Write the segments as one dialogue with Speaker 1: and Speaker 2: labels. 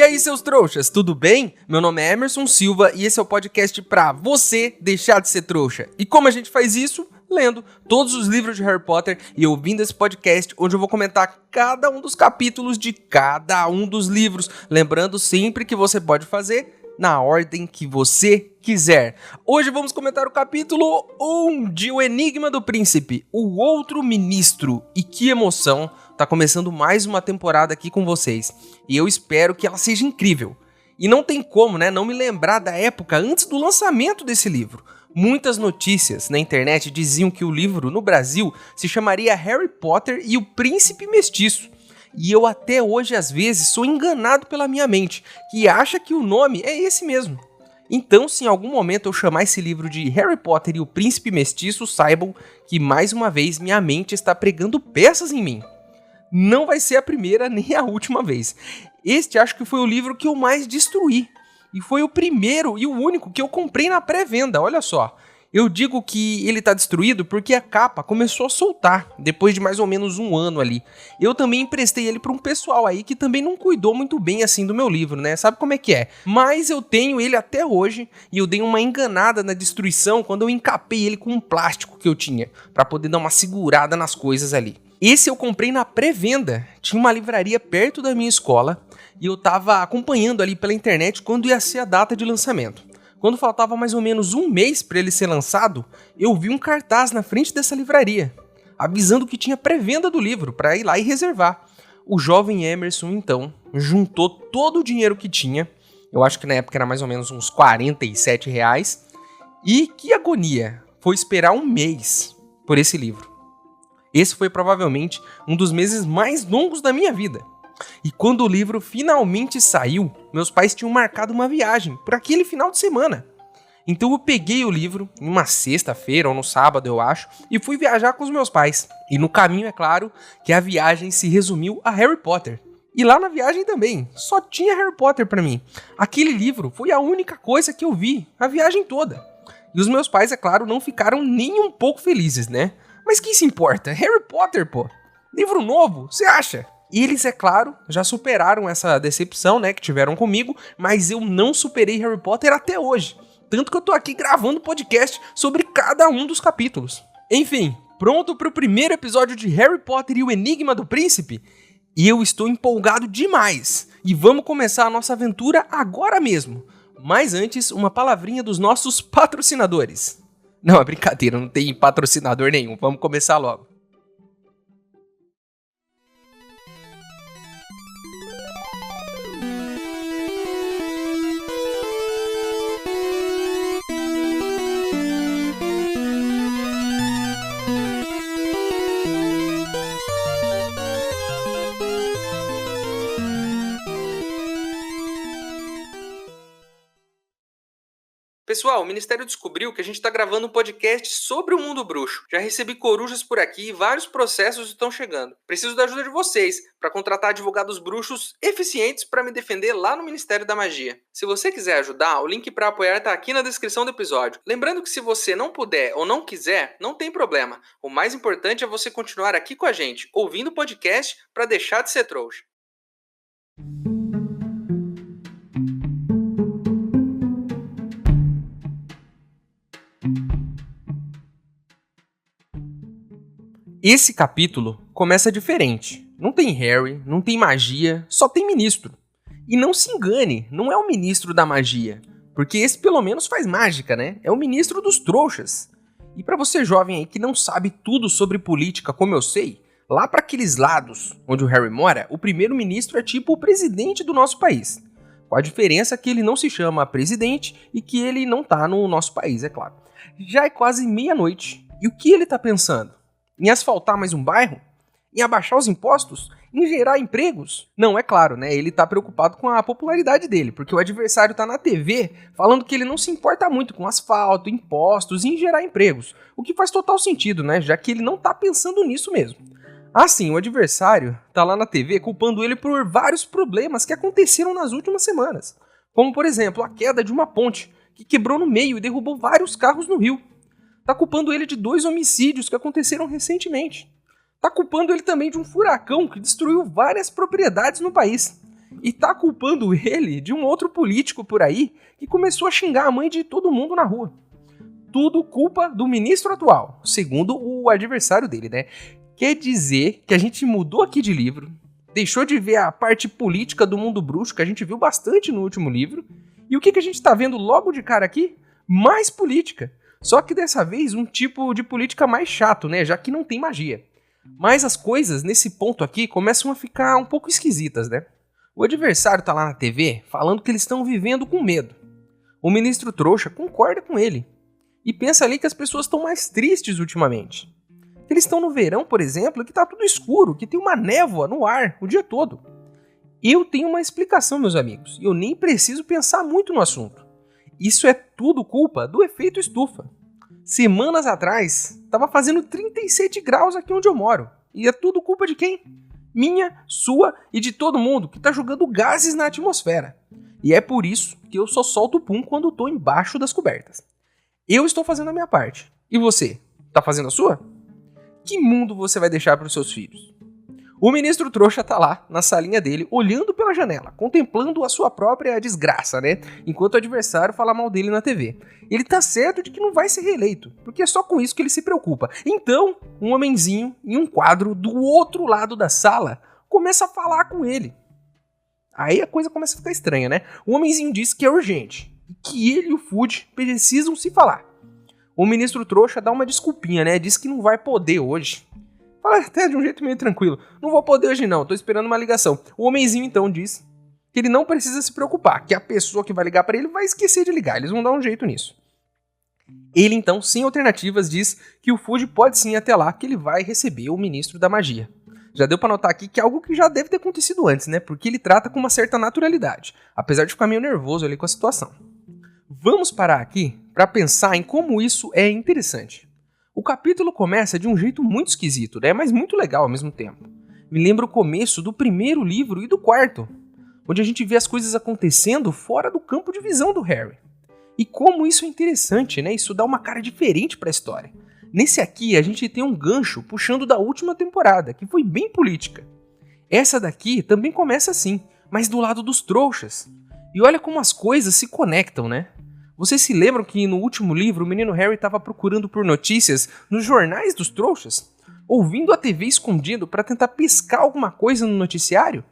Speaker 1: aí, seus trouxas, tudo bem? Meu nome é Emerson Silva e esse é o podcast pra você deixar de ser trouxa. E como a gente faz isso? Lendo todos os livros de Harry Potter e ouvindo esse podcast, onde eu vou comentar cada um dos capítulos de cada um dos livros. Lembrando sempre que você pode fazer na ordem que você quiser. Hoje vamos comentar o capítulo 1 de O Enigma do Príncipe, o Outro Ministro. E que emoção, tá começando mais uma temporada aqui com vocês. E eu espero que ela seja incrível. E não tem como, não me lembrar da época antes do lançamento desse livro. Muitas notícias na internet diziam que o livro no Brasil se chamaria Harry Potter e o Príncipe Mestiço. E eu até hoje, às vezes, sou enganado pela minha mente, que acha que o nome é esse mesmo. Então, se em algum momento eu chamar esse livro de Harry Potter e o Príncipe Mestiço, saibam que, mais uma vez, minha mente está pregando peças em mim. Não vai ser a primeira nem a última vez. Este acho que foi o livro que eu mais destruí. E foi o primeiro e o único que eu comprei na pré-venda, olha só. Eu digo que ele tá destruído porque a capa começou a soltar, depois de mais ou menos um ano ali. Eu também emprestei ele para um pessoal aí que também não cuidou muito bem assim do meu livro, Sabe como é que é? Mas eu tenho ele até hoje e eu dei uma enganada na destruição quando eu encapei ele com um plástico que eu tinha, para poder dar uma segurada nas coisas ali. Esse eu comprei na pré-venda, tinha uma livraria perto da minha escola e eu tava acompanhando ali pela internet quando ia ser a data de lançamento. Quando faltava mais ou menos um mês para ele ser lançado, eu vi um cartaz na frente dessa livraria, avisando que tinha pré-venda do livro para ir lá e reservar. O jovem Emerson, então, juntou todo o dinheiro que tinha, eu acho que na época era mais ou menos uns R$47, e que agonia, foi esperar um mês por esse livro. Esse foi provavelmente um dos meses mais longos da minha vida. E quando o livro finalmente saiu, meus pais tinham marcado uma viagem por aquele final de semana. Então eu peguei o livro em uma sexta-feira ou no sábado, eu acho, e fui viajar com os meus pais. E no caminho, é claro, que a viagem se resumiu a Harry Potter. E lá na viagem também, só tinha Harry Potter pra mim. Aquele livro foi a única coisa que eu vi a viagem toda. E os meus pais, é claro, não ficaram nem um pouco felizes, Mas quem se importa? Harry Potter, pô! Livro novo, você acha? E eles, é claro, já superaram essa decepção, que tiveram comigo, mas eu não superei Harry Potter até hoje. Tanto que eu tô aqui gravando podcast sobre cada um dos capítulos. Enfim, pronto pro primeiro episódio de Harry Potter e o Enigma do Príncipe? E eu estou empolgado demais. E vamos começar a nossa aventura agora mesmo. Mas antes, uma palavrinha dos nossos patrocinadores. Não, é brincadeira, não tem patrocinador nenhum. Vamos começar logo. Pessoal, o Ministério descobriu que a gente está gravando um podcast sobre o mundo bruxo. Já recebi corujas por aqui e vários processos estão chegando. Preciso da ajuda de vocês para contratar advogados bruxos eficientes para me defender lá no Ministério da Magia. Se você quiser ajudar, o link para apoiar está aqui na descrição do episódio. Lembrando que se você não puder ou não quiser, não tem problema. O mais importante é você continuar aqui com a gente, ouvindo o podcast para deixar de ser trouxa. Esse capítulo começa diferente. Não tem Harry, não tem magia, só tem ministro. E não se engane, não é o ministro da magia, porque esse pelo menos faz mágica, É o ministro dos trouxas. E pra você jovem aí que não sabe tudo sobre política como eu sei, lá pra aqueles lados onde o Harry mora, o primeiro-ministro é tipo o presidente do nosso país. Com a diferença que ele não se chama presidente e que ele não tá no nosso país, é claro. Já é quase meia-noite, e o que ele tá pensando? Em asfaltar mais um bairro? Em abaixar os impostos? Em gerar empregos? Não, é claro, Ele tá preocupado com a popularidade dele, porque o adversário tá na TV falando que ele não se importa muito com asfalto, impostos e em gerar empregos. O que faz total sentido, Já que ele não tá pensando nisso mesmo. Assim, o adversário tá lá na TV culpando ele por vários problemas que aconteceram nas últimas semanas. Como, por exemplo, a queda de uma ponte que quebrou no meio e derrubou vários carros no rio. Tá culpando ele de 2 homicídios que aconteceram recentemente. Tá culpando ele também de um furacão que destruiu várias propriedades no país. e tá culpando ele de um outro político por aí que começou a xingar a mãe de todo mundo na rua. Tudo culpa do ministro atual, segundo o adversário dele, né? Quer dizer que a gente mudou aqui de livro, deixou de ver a parte política do mundo bruxo, que a gente viu bastante no último livro, e o que a gente tá vendo logo de cara aqui? Mais política. Só que dessa vez um tipo de política mais chato, né? Já que não tem magia. Mas as coisas, nesse ponto aqui, começam a ficar um pouco esquisitas, né? O adversário tá lá na TV falando que eles estão vivendo com medo. O ministro trouxa concorda com ele. E pensa ali que as pessoas estão mais tristes ultimamente. Eles estão no verão, por exemplo, que tá tudo escuro, que tem uma névoa no ar o dia todo. Eu tenho uma explicação, meus amigos, e eu nem preciso pensar muito no assunto. Isso é tudo culpa do efeito estufa. Semanas atrás, estava fazendo 37 graus aqui onde eu moro. E é tudo culpa de quem? Minha, sua e de todo mundo que está jogando gases na atmosfera. E é por isso que eu só solto o pum quando estou embaixo das cobertas. Eu estou fazendo a minha parte. E você? Tá fazendo a sua? Que mundo você vai deixar para os seus filhos? O ministro trouxa tá lá, na salinha dele, olhando pela janela, contemplando a sua própria desgraça, né? Enquanto o adversário fala mal dele na TV. Ele tá certo de que não vai ser reeleito, porque é só com isso que ele se preocupa. Então, um homenzinho em um quadro do outro lado da sala começa a falar com ele. Aí a coisa começa a ficar estranha, né? O homenzinho diz que é urgente, e que ele e o Fudge precisam se falar. O ministro trouxa dá uma desculpinha, né? Diz que não vai poder hoje. Fala até de um jeito meio tranquilo. Não vou poder hoje não, tô esperando uma ligação. O homenzinho então diz que ele não precisa se preocupar, que a pessoa que vai ligar para ele vai esquecer de ligar, eles vão dar um jeito nisso. Ele então, sem alternativas, diz que o Fudge pode sim ir até lá, que ele vai receber o ministro da magia. Já deu pra notar aqui que é algo que já deve ter acontecido antes, né? Porque ele trata com uma certa naturalidade, apesar de ficar meio nervoso ali com a situação. Vamos parar aqui para pensar em como isso é interessante. O capítulo começa de um jeito muito esquisito, né? Mas muito legal ao mesmo tempo. Me lembra o começo do primeiro livro e do quarto, onde a gente vê as coisas acontecendo fora do campo de visão do Harry. E como isso é interessante, né? Isso dá uma cara diferente para a história. Nesse aqui, a gente tem um gancho puxando da última temporada, que foi bem política. Essa daqui também começa assim, mas do lado dos trouxas. E olha como as coisas se conectam, né? Vocês se lembram que no último livro o menino Harry estava procurando por notícias nos jornais dos trouxas? Ouvindo a TV escondido para tentar pescar alguma coisa no noticiário?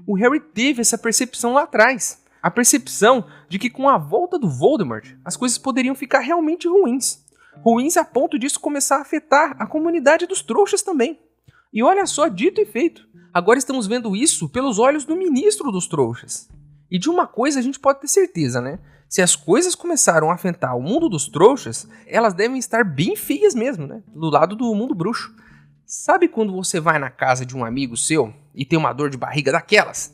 Speaker 1: O Harry teve essa percepção lá atrás. A percepção de que com a volta do Voldemort, as coisas poderiam ficar realmente ruins. Ruins a ponto disso começar a afetar a comunidade dos trouxas também. E olha só, dito e feito. Agora estamos vendo isso pelos olhos do ministro dos trouxas. E de uma coisa a gente pode ter certeza, né? Se as coisas começaram a afetar o mundo dos trouxas, elas devem estar bem feias mesmo, né? Do lado do mundo bruxo. Sabe quando você vai na casa de um amigo seu e tem uma dor de barriga daquelas?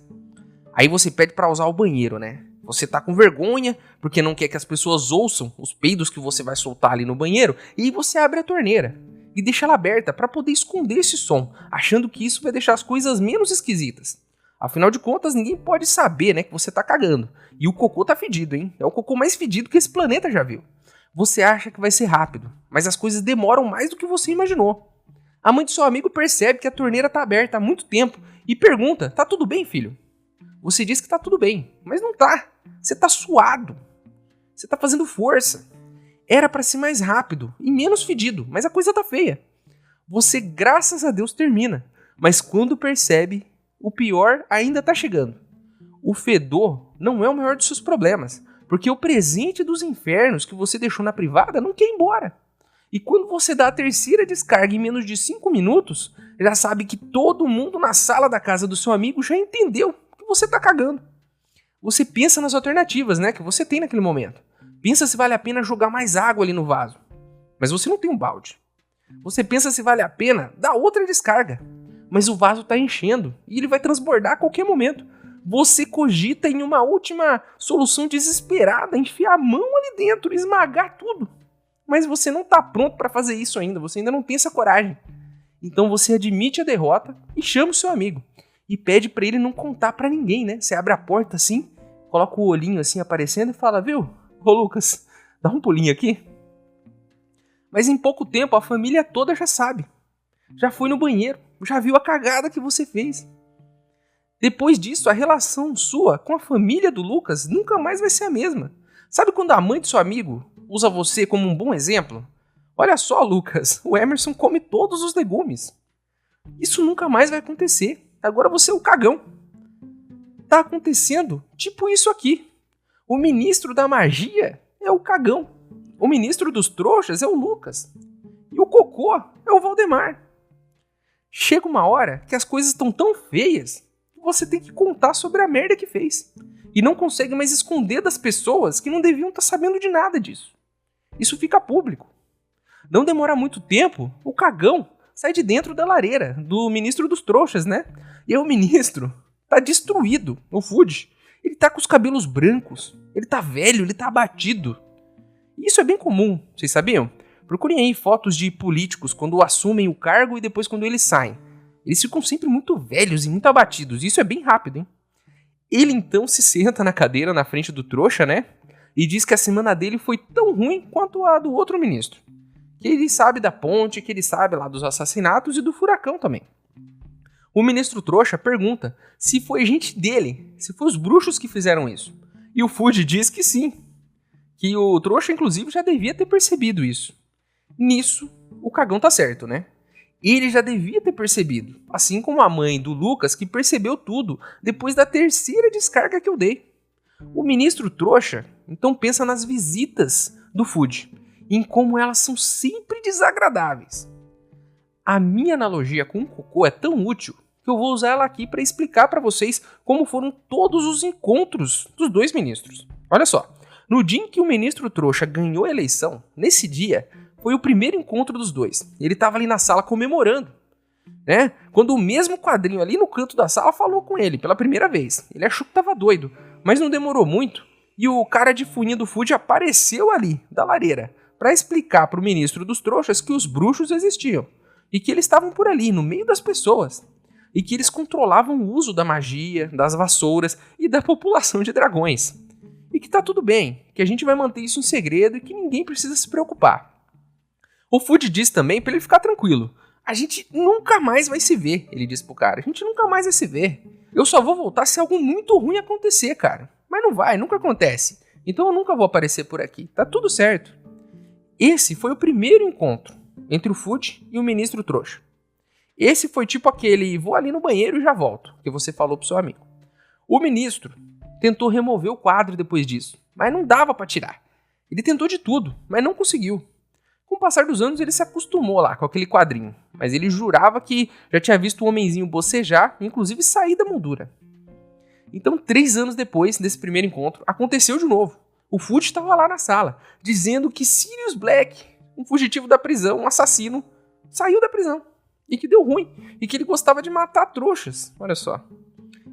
Speaker 1: Aí você pede pra usar o banheiro, né? Você tá com vergonha, porque não quer que as pessoas ouçam os peidos que você vai soltar ali no banheiro, e você abre a torneira e deixa ela aberta para poder esconder esse som, achando que isso vai deixar as coisas menos esquisitas. Afinal de contas, ninguém pode saber, né, que você tá cagando. E o cocô tá fedido, hein? É o cocô mais fedido que esse planeta já viu. Você acha que vai ser rápido, mas as coisas demoram mais do que você imaginou. A mãe do seu amigo percebe que a torneira tá aberta há muito tempo e pergunta: "Tá tudo bem, filho?" Você diz que tá tudo bem, mas não tá. Você tá suado. Você tá fazendo força. Era pra ser mais rápido e menos fedido, mas a coisa tá feia. Você, graças a Deus, termina, mas quando percebe, o pior ainda tá chegando. O fedor não é o maior dos seus problemas, porque o presente dos infernos que você deixou na privada não quer ir embora. E quando você dá a terceira descarga em menos de 5 minutos, já sabe que todo mundo na sala da casa do seu amigo já entendeu que você tá cagando. Você pensa nas alternativas, né, que você tem naquele momento. Pensa se vale a pena jogar mais água ali no vaso. Mas você não tem um balde. Você pensa se vale a pena dar outra descarga. Mas o vaso tá enchendo e ele vai transbordar a qualquer momento. Você cogita em uma última solução desesperada, enfiar a mão ali dentro, esmagar tudo. Mas você não tá pronto para fazer isso ainda, você ainda não tem essa coragem. Então você admite a derrota e chama o seu amigo. E pede pra ele não contar pra ninguém, né? Você abre a porta assim, coloca o olhinho assim aparecendo e fala: "Viu, ô Lucas, dá um pulinho aqui." Mas em pouco tempo a família toda já sabe. Já foi no banheiro, já viu a cagada que você fez. Depois disso, a relação sua com a família do Lucas nunca mais vai ser a mesma. Sabe quando a mãe do seu amigo usa você como um bom exemplo? Olha só, Lucas, o Emerson come todos os legumes. Isso nunca mais vai acontecer. Agora você é o cagão. Tá acontecendo tipo isso aqui. O ministro da magia é o cagão. O ministro dos trouxas é o Lucas. E o cocô é o Valdemar. Chega uma hora que as coisas estão tão feias que você tem que contar sobre a merda que fez. E não consegue mais esconder das pessoas que não deviam estar sabendo de nada disso. Isso fica público. Não demora muito tempo, o cagão sai de dentro da lareira do ministro dos trouxas, né? E aí o ministro tá destruído, o Fudge. Ele tá com os cabelos brancos, ele tá velho, ele tá abatido. E isso é bem comum, vocês sabiam? Procurem aí fotos de políticos quando assumem o cargo e depois quando eles saem. Eles ficam sempre muito velhos e muito abatidos, isso é bem rápido, hein? Ele então se senta na cadeira na frente do trouxa, né? E diz que a semana dele foi tão ruim quanto a do outro ministro. Que ele sabe da ponte, que ele sabe lá dos assassinatos e do furacão também. O ministro trouxa pergunta se foi gente dele, se foi os bruxos que fizeram isso. E o Fudge diz que sim. Que o trouxa, inclusive, já devia ter percebido isso. Nisso, o cagão tá certo, né? Ele já devia ter percebido, assim como a mãe do Lucas, que percebeu tudo depois da terceira descarga que eu dei. O ministro trouxa, então, pensa nas visitas do Fudge, em como elas são sempre desagradáveis. A minha analogia com o cocô é tão útil que eu vou usar ela aqui para explicar para vocês como foram todos os encontros dos dois ministros. Olha só, no dia em que o ministro trouxa ganhou a eleição, nesse dia, foi o primeiro encontro dos dois. Ele estava ali na sala comemorando, né? Quando o mesmo quadrinho ali no canto da sala falou com ele pela primeira vez. Ele achou que estava doido, mas não demorou muito e o cara de funinha do Fudge apareceu ali, da lareira, para explicar para o ministro dos trouxas que os bruxos existiam e que eles estavam por ali, no meio das pessoas, e que eles controlavam o uso da magia, das vassouras e da população de dragões. E que tá tudo bem, que a gente vai manter isso em segredo e que ninguém precisa se preocupar. O Fudge diz também para ele ficar tranquilo. A gente nunca mais vai se ver, ele disse pro cara. A gente nunca mais vai se ver. Eu só vou voltar se algo muito ruim acontecer, cara. Mas não vai, nunca acontece. Então eu nunca vou aparecer por aqui. Tá tudo certo. Esse foi o primeiro encontro entre o Fudge e o ministro trouxa. Esse foi tipo aquele, vou ali no banheiro e já volto, que você falou pro seu amigo. O ministro tentou remover o quadro depois disso, mas não dava pra tirar. Ele tentou de tudo, mas não conseguiu. Com o passar dos anos, ele se acostumou lá com aquele quadrinho, mas ele jurava que já tinha visto o homenzinho bocejar, inclusive sair da moldura. Então, 3 anos depois desse primeiro encontro, aconteceu de novo. O Fudge estava lá na sala, dizendo que Sirius Black, um fugitivo da prisão, um assassino, saiu da prisão. E que deu ruim. E que ele gostava de matar trouxas. Olha só.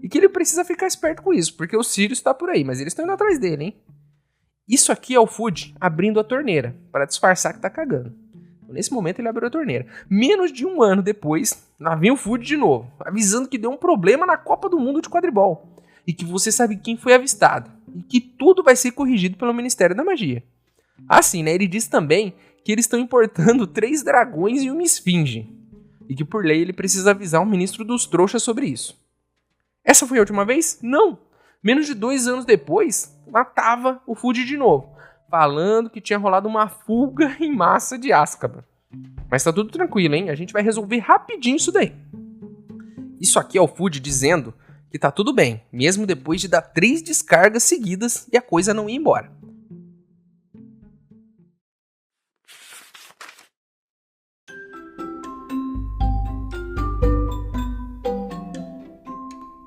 Speaker 1: E que ele precisa ficar esperto com isso, porque o Sirius está por aí, mas eles estão indo atrás dele, hein? Isso aqui é o Fudge abrindo a torneira, para disfarçar que tá cagando. Nesse momento ele abriu a torneira. Menos de 1 ano depois, lá vem o Fudge de novo, avisando que deu um problema na Copa do Mundo de quadribol. E que você sabe quem foi avistado. E que tudo vai ser corrigido pelo Ministério da Magia. Assim, né? Ele diz também que eles estão importando 3 dragões e uma esfinge. E que por lei ele precisa avisar o ministro dos trouxas sobre isso. Essa foi a última vez? Não! Menos de 2 anos depois, lá tava o Fudge de novo, falando que tinha rolado uma fuga em massa de Azkaban. Mas tá tudo tranquilo, hein? A gente vai resolver rapidinho isso daí. Isso aqui é o Fudge dizendo que tá tudo bem, mesmo depois de dar 3 descargas seguidas e a coisa não ir embora.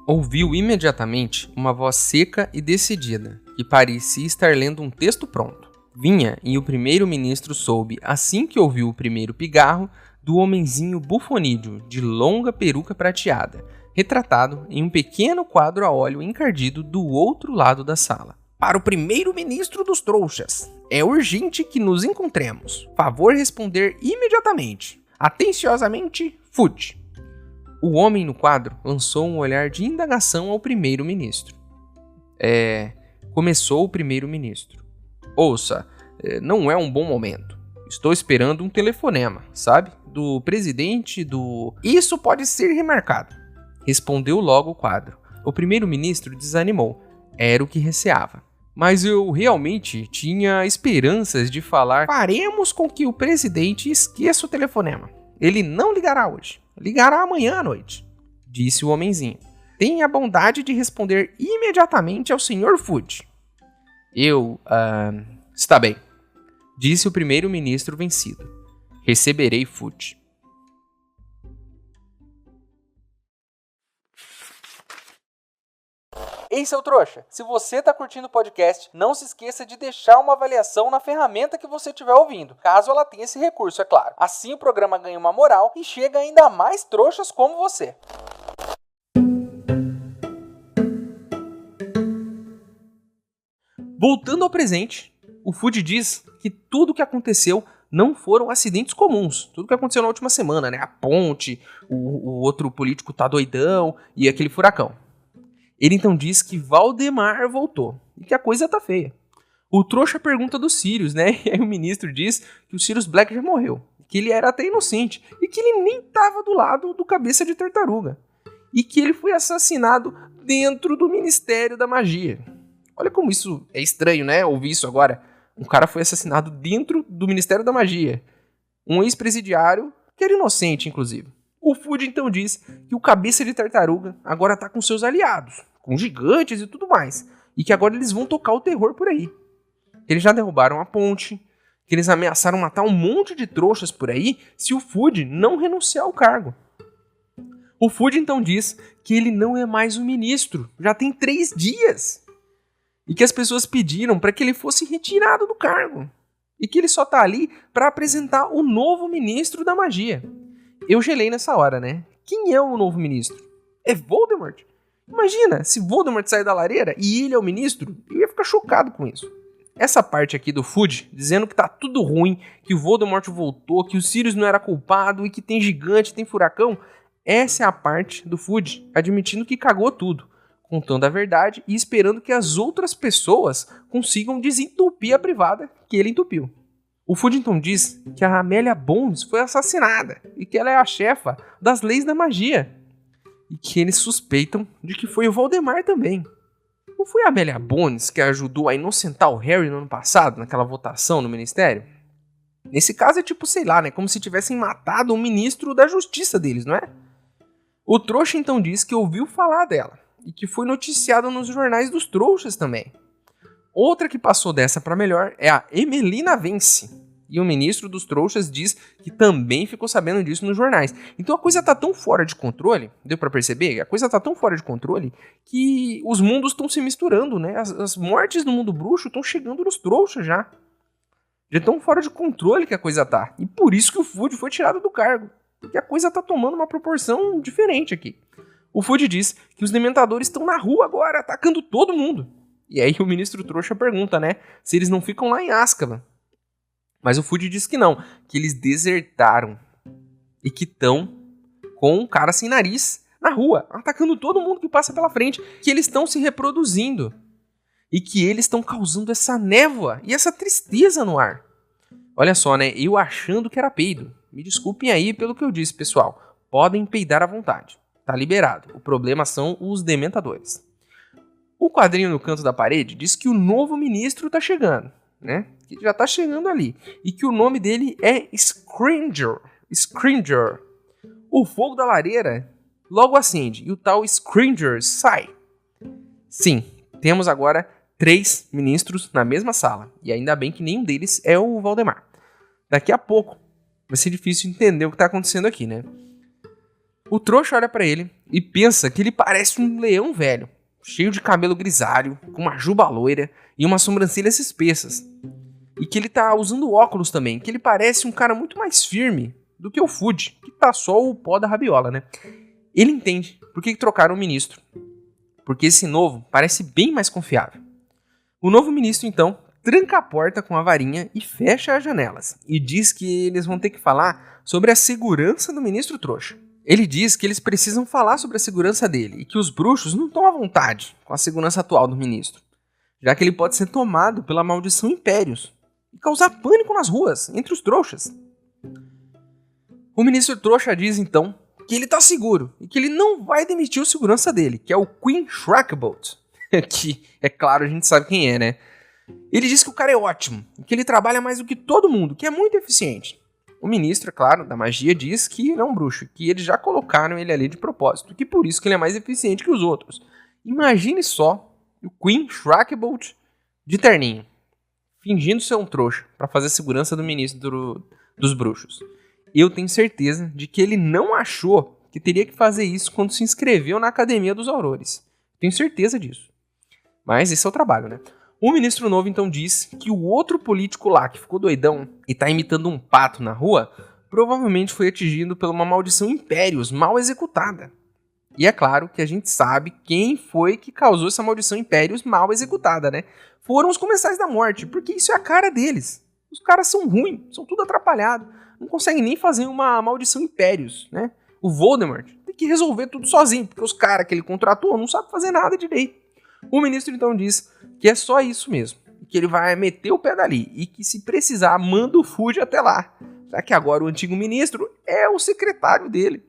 Speaker 1: Ouviu imediatamente uma voz seca e decidida, que parecia estar lendo um texto pronto. Vinha, e o primeiro-ministro soube, assim que ouviu o primeiro pigarro, do homenzinho bufonídeo, de longa peruca prateada, retratado em um pequeno quadro a óleo encardido do outro lado da sala. Para o primeiro-ministro dos trouxas, é urgente que nos encontremos. Favor responder imediatamente. Atenciosamente, Fudge. O homem no quadro lançou um olhar de indagação ao primeiro-ministro. Começou o primeiro-ministro. Ouça, não é um bom momento. Estou esperando um telefonema, sabe? Do presidente do... Isso pode ser remarcado. Respondeu logo o quadro, O primeiro-ministro desanimou. Era o que receava. Mas eu realmente tinha esperanças de falar: faremos com que o presidente esqueça o telefonema. Ele não ligará hoje. Ligará amanhã à noite, disse o homenzinho. Tenha a bondade de responder imediatamente ao Sr. Fudge. Está bem, disse o primeiro-ministro vencido. Receberei Fudge. Ei, seu trouxa, se você tá curtindo o podcast, não se esqueça de deixar uma avaliação na ferramenta que você estiver ouvindo, caso ela tenha esse recurso, é claro. Assim o programa ganha uma moral e chega ainda a mais trouxas como você. Voltando ao presente, o Fudge diz que tudo o que aconteceu não foram acidentes comuns. Tudo que aconteceu na última semana, né? A ponte, o outro político tá doidão e aquele furacão. Ele então diz que Valdemar voltou e que a coisa tá feia. O trouxa pergunta do Sirius, né? E aí o ministro diz que o Sirius Black já morreu, que ele era até inocente e que ele nem tava do lado do cabeça de tartaruga e que ele foi assassinado dentro do Ministério da Magia. Olha como isso é estranho, né? Ouvir isso agora. Um cara foi assassinado dentro do Ministério da Magia. Um ex-presidiário que era inocente, inclusive. O Fudge então diz que o cabeça de tartaruga agora tá com seus aliados, com gigantes e tudo mais, e que agora eles vão tocar o terror por aí. Eles já derrubaram a ponte, que eles ameaçaram matar um monte de trouxas por aí se o Fudge não renunciar ao cargo. O Fudge então diz que ele não é mais o ministro, já tem 3 dias, e que as pessoas pediram para que ele fosse retirado do cargo, e que ele só tá ali para apresentar o novo ministro da magia. Eu gelei nessa hora, né? Quem é o novo ministro? É Voldemort? Imagina, se Voldemort sair da lareira e ele é o ministro, eu ia ficar chocado com isso. Essa parte aqui do Fudge, dizendo que tá tudo ruim, que o Voldemort voltou, que o Sirius não era culpado e que tem gigante, tem furacão, essa é a parte do Fudge admitindo que cagou tudo, contando a verdade e esperando que as outras pessoas consigam desentupir a privada que ele entupiu. O Fudge então diz que a Amélia Bones foi assassinada e que ela é a chefa das leis da magia. E que eles suspeitam de que foi o Valdemar também. Não foi a Amélia Bones que ajudou a inocentar o Harry no ano passado, naquela votação no ministério? Nesse caso é tipo, sei lá, né? Como se tivessem matado um ministro da justiça deles, não é? O trouxa então diz que ouviu falar dela e que foi noticiado nos jornais dos trouxas também. Outra que passou dessa pra melhor é a Emelina Vence. E o ministro dos trouxas diz que também ficou sabendo disso nos jornais. Então a coisa tá tão fora de controle, deu pra perceber? A coisa tá tão fora de controle que os mundos estão se misturando, né? As mortes do mundo bruxo estão chegando nos trouxas já. Já tão fora de controle que a coisa tá. E por isso que o Fudge foi tirado do cargo. Porque a coisa tá tomando uma proporção diferente aqui. O Fudge diz que os dementadores estão na rua agora, atacando todo mundo. E aí o ministro trouxa pergunta, né? Se eles não ficam lá em Azkaban. Mas o Fudge diz que não, que eles desertaram e que estão com um cara sem nariz na rua, atacando todo mundo que passa pela frente, que eles estão se reproduzindo e que eles estão causando essa névoa e essa tristeza no ar. Olha só, né? Eu achando que era peido. Me desculpem aí pelo que eu disse, pessoal. Podem peidar à vontade. Tá liberado. O problema são os dementadores. O quadrinho no canto da parede diz que o novo ministro tá chegando, né? Que já tá chegando ali. E que o nome dele é Scringer. Scringer. O fogo da lareira logo acende e o tal Scringer sai. Sim, temos agora 3 ministros na mesma sala. E ainda bem que nenhum deles é o Valdemar. Daqui a pouco vai ser difícil entender o que tá acontecendo aqui, né? O trouxa olha pra ele e pensa que ele parece um leão velho, cheio de cabelo grisalho, com uma juba loira e umas sobrancelhas espessas. E que ele tá usando óculos também, que ele parece um cara muito mais firme do que o Fudge, que tá só o pó da rabiola, né? Ele entende por que trocaram o ministro. Porque esse novo parece bem mais confiável. O novo ministro, então, tranca a porta com a varinha e fecha as janelas. E diz que eles vão ter que falar sobre a segurança do ministro trouxa. Ele diz que eles precisam falar sobre a segurança dele e que os bruxos não estão à vontade com a segurança atual do ministro, já que ele pode ser tomado pela maldição Impérios e causar pânico nas ruas, entre os trouxas. O ministro trouxa diz, então, que ele tá seguro e que ele não vai demitir o segurança dele, que é o Queen Shrikebollt, que, é claro, a gente sabe quem é, né? Ele diz que o cara é ótimo, que ele trabalha mais do que todo mundo, que é muito eficiente. O ministro, é claro, da magia diz que ele é um bruxo, que eles já colocaram ele ali de propósito, que por isso que ele é mais eficiente que os outros. Imagine só o Queen Shrikebollt de terninho, fingindo ser um trouxa para fazer a segurança do ministro dos bruxos. Eu tenho certeza de que ele não achou que teria que fazer isso quando se inscreveu na Academia dos Aurores. Tenho certeza disso. Mas esse é o trabalho, né? O ministro novo então diz que o outro político lá que ficou doidão e tá imitando um pato na rua provavelmente foi atingido por uma maldição Impérios mal executada. E é claro que a gente sabe quem foi que causou essa maldição Impérios mal executada, né? Foram os Comensais da Morte, porque isso é a cara deles. Os caras são ruins, são tudo atrapalhado, não conseguem nem fazer uma maldição Impérios, né? O Voldemort tem que resolver tudo sozinho, porque os caras que ele contratou não sabem fazer nada direito. O ministro então diz que é só isso mesmo, que ele vai meter o pé dali e que se precisar manda o Fudge até lá, já que agora o antigo ministro é o secretário dele.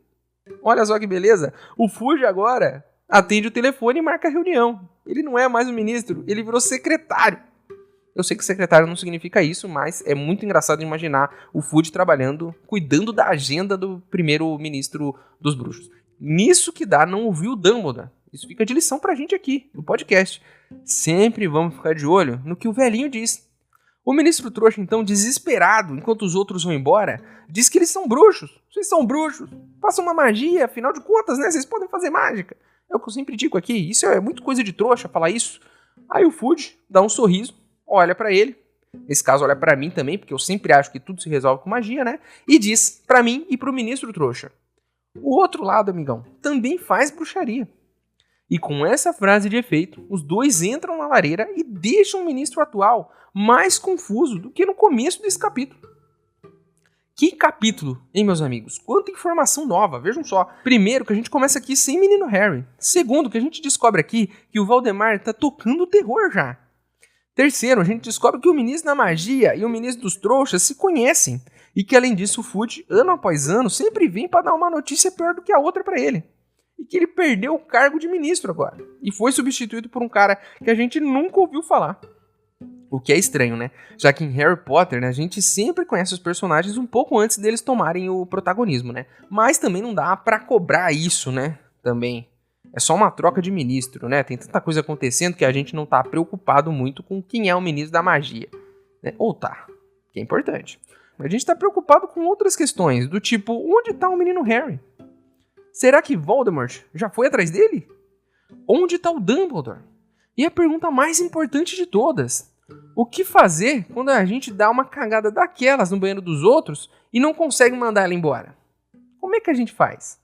Speaker 1: Olha só que beleza, o Fudge agora atende o telefone e marca a reunião. Ele não é mais o ministro, ele virou secretário. Eu sei que secretário não significa isso, mas é muito engraçado imaginar o Fudge trabalhando, cuidando da agenda do primeiro-ministro dos bruxos. Nisso que dá não ouvir o Dumbledore. Isso fica de lição pra gente aqui, no podcast. Sempre vamos ficar de olho no que o velhinho diz. O ministro trouxa, então, desesperado, enquanto os outros vão embora, diz que eles são bruxos. Vocês são bruxos. Façam uma magia, afinal de contas, né? Vocês podem fazer mágica. É o que eu sempre digo aqui. Isso é muito coisa de trouxa, falar isso. Aí o Fudge dá um sorriso, olha pra ele. Nesse caso, olha pra mim também, porque eu sempre acho que tudo se resolve com magia, né? E diz pra mim e pro ministro trouxa: o outro lado, amigão, também faz bruxaria. E com essa frase de efeito, os dois entram na lareira e deixam o ministro atual mais confuso do que no começo desse capítulo. Que capítulo, hein, meus amigos? Quanta informação nova, vejam só. Primeiro, que a gente começa aqui sem menino Harry. Segundo, que a gente descobre aqui que o Valdemar tá tocando terror já. Terceiro, a gente descobre que o ministro da magia e o ministro dos trouxas se conhecem. E que, além disso, o Fudge, ano após ano, sempre vem para dar uma notícia pior do que a outra para ele. E que ele perdeu o cargo de ministro agora. E foi substituído por um cara que a gente nunca ouviu falar. O que é estranho, né? Já que em Harry Potter, né, a gente sempre conhece os personagens um pouco antes deles tomarem o protagonismo, né? Mas também não dá pra cobrar isso, né? Também. É só uma troca de ministro, né? Tem tanta coisa acontecendo que a gente não tá preocupado muito com quem é o ministro da magia. Né? Ou tá, que é importante. Mas a gente tá preocupado com outras questões, do tipo, onde tá o menino Harry? Será que Voldemort já foi atrás dele? Onde tá o Dumbledore? E a pergunta mais importante de todas: o que fazer quando a gente dá uma cagada daquelas no banheiro dos outros e não consegue mandar ela embora? Como é que a gente faz?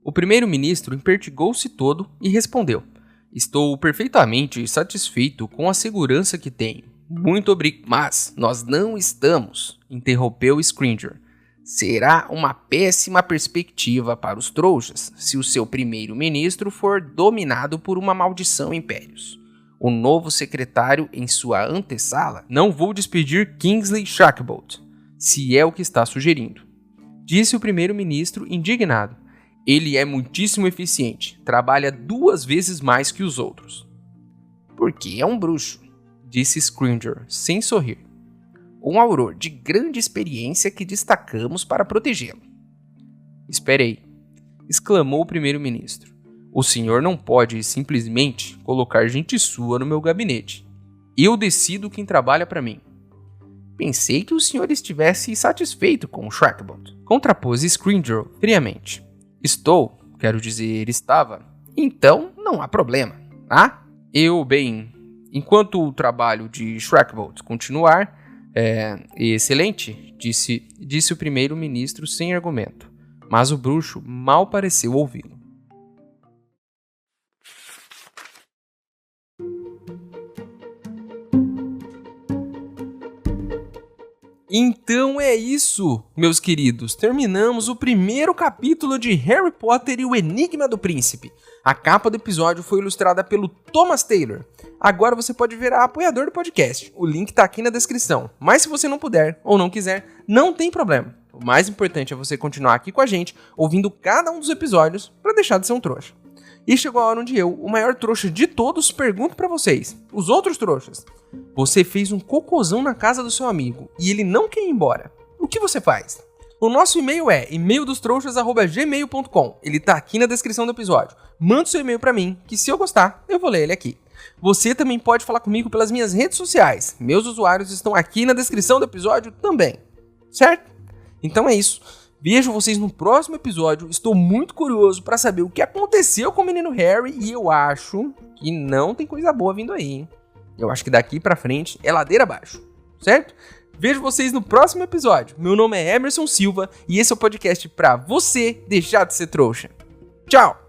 Speaker 1: O primeiro-ministro impertigou-se todo e respondeu: estou perfeitamente satisfeito com a segurança que tenho. Muito obrigado. Mas nós não estamos, interrompeu Scringer. Será uma péssima perspectiva para os trouxas se o seu primeiro-ministro for dominado por uma maldição Impérios. O novo secretário em sua antessala não vou despedir Kingsley Shacklebolt, se é o que está sugerindo. Disse o primeiro-ministro indignado. Ele é muitíssimo eficiente, trabalha 2 vezes mais que os outros. Porque é um bruxo, disse Scringer, sem sorrir. Um auror de grande experiência que destacamos para protegê-lo. Esperei, exclamou o primeiro-ministro. O senhor não pode simplesmente colocar gente sua no meu gabinete. Eu decido quem trabalha para mim. Pensei que o senhor estivesse satisfeito com o Shacklebolt, contrapôs Scringer friamente. Estou, quero dizer, estava. Então, não há problema, ah? Enquanto o trabalho de Shacklebolt continuar, excelente, disse o primeiro-ministro sem argumento. Mas o bruxo mal pareceu ouvi-lo. Então é isso, meus queridos. Terminamos o primeiro capítulo de Harry Potter e o Enigma do Príncipe. A capa do episódio foi ilustrada pelo Thomas Taylor. Agora você pode virar apoiador do podcast. O link tá aqui na descrição. Mas se você não puder ou não quiser, não tem problema. O mais importante é você continuar aqui com a gente, ouvindo cada um dos episódios, para deixar de ser um trouxa. E chegou a hora onde eu, o maior trouxa de todos, pergunto pra vocês, os outros trouxas. Você fez um cocôzão na casa do seu amigo e ele não quer ir embora. O que você faz? O nosso e-mail é e-maildostrouxas@gmail.com. Ele tá aqui na descrição do episódio. Manda seu e-mail pra mim, que se eu gostar, eu vou ler ele aqui. Você também pode falar comigo pelas minhas redes sociais. Meus usuários estão aqui na descrição do episódio também. Certo? Então é isso. Vejo vocês no próximo episódio. Estou muito curioso para saber o que aconteceu com o menino Harry e eu acho que não tem coisa boa vindo aí, hein? Eu acho que daqui pra frente é ladeira abaixo, certo? Vejo vocês no próximo episódio. Meu nome é Emerson Silva e esse é o podcast pra você deixar de ser trouxa. Tchau!